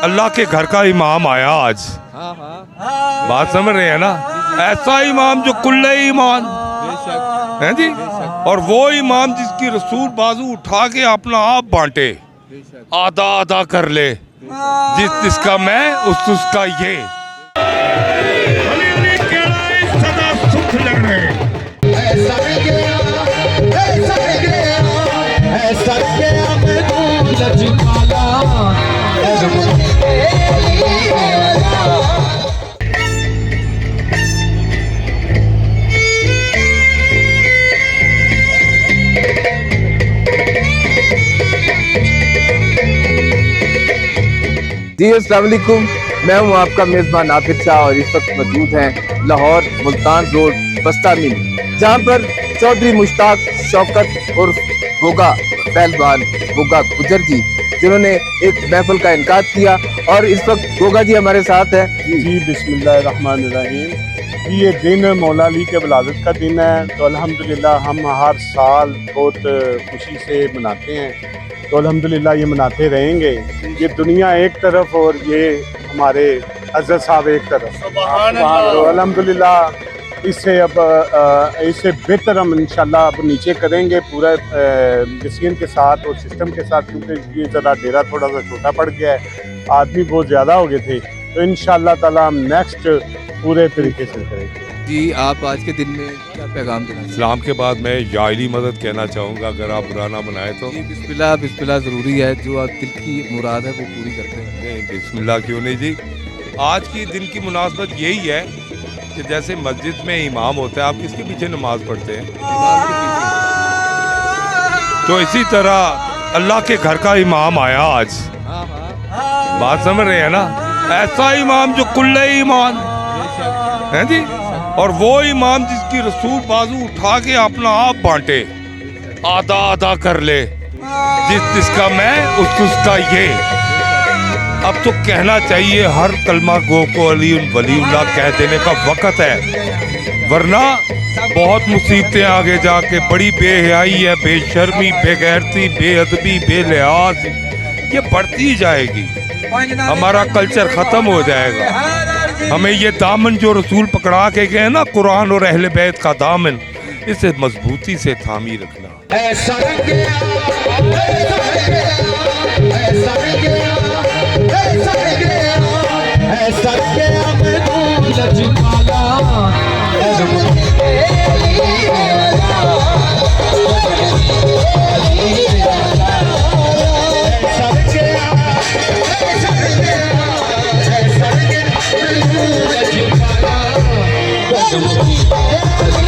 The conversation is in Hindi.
अल्लाह के घर का इमाम आया आज। बात समझ रहे हैं ना? ऐसा इमाम जो कुल्ले ईमान है जी, और वो इमाम जिसकी रसूल बाजू उठा के अपना आप बांटे, आधा आधा कर ले, जिसका मैं उसका ये। जी अस्सलाम वालेकुम, मैं हूं आपका मेज़बान आबिद शाह और इस वक्त मौजूद हैं लाहौर मुल्तान रोड बस्ता मिल, जहां पर चौधरी मुश्ताक शौकत उर्फ गोगा पहलवान गोगा गुजर जी, जिन्होंने एक महफिल का इनकाद किया और इस वक्त गोगा जी हमारे साथ हैं। जी बिस्मिल्लाहिर्रहमानिर्रहीम। ये दिन मौला अली के विलादत का दिन है, तो अल्हम्दुलिल्लाह हम हर साल बहुत खुशी से मनाते हैं, तो अल्हम्दुलिल्लाह ये मनाते रहेंगे। ये दुनिया एक तरफ और ये हमारे हज़रत साहब एक तरफ, तो अल्हम्दुलिल्लाह इससे अब इससे बेहतर हम इंशाल्लाह अब नीचे करेंगे पूरा डिसीजन के साथ और सिस्टम के साथ, क्योंकि ये ज़रा डेरा थोड़ा सा छोटा पड़ गया है, आदमी बहुत ज़्यादा हो गए थे, तो इंशाल्लाह ताला हम नेक्स्ट पूरे तरीके से करेंगे। जी आप आज के दिन में क्या पैगाम देना? इस्लाम के बाद मैं जायली मदद कहना चाहूँगा, अगर आप बुरा ना बनाए तो। बिस्मिल्लाह बिस्मिल्लाह ज़रूरी है, जो आप दिल की मुराद है वो पूरी करते हैं। नहीं, बिस्मिल्लाह क्यों नहीं जी। आज की दिन की मुनासबत यही है कि जैसे मस्जिद में इमाम होता है, आप किसके पीछे नमाज पढ़ते हैं? तो इसी तरह अल्लाह के घर का इमाम आया आज। बात समझ रहे हैं ना? ऐसा इमाम जो कुल्ले ईमान है जी, और वो इमाम जिसकी रसूल बाजू उठा के अपना आप बांटे, आधा आधा कर ले, जिसका मैं उसका ये। अब तो कहना चाहिए हर कलमा गो को अली वलीउल्लाह कह देने का वक्त है, वरना बहुत मुसीबतें आगे जाके, बड़ी बेहयाई है, बेशर्मी, बेगैरती, बेअदबी, बेलिहाज ये बढ़ती जाएगी, हमारा कल्चर खत्म हो जाएगा। हमें ये दामन जो रसूल पकड़ा के गए ना, कुरान और अहले बैत का दामन, इसे मजबूती से थामी रखना। Thank you.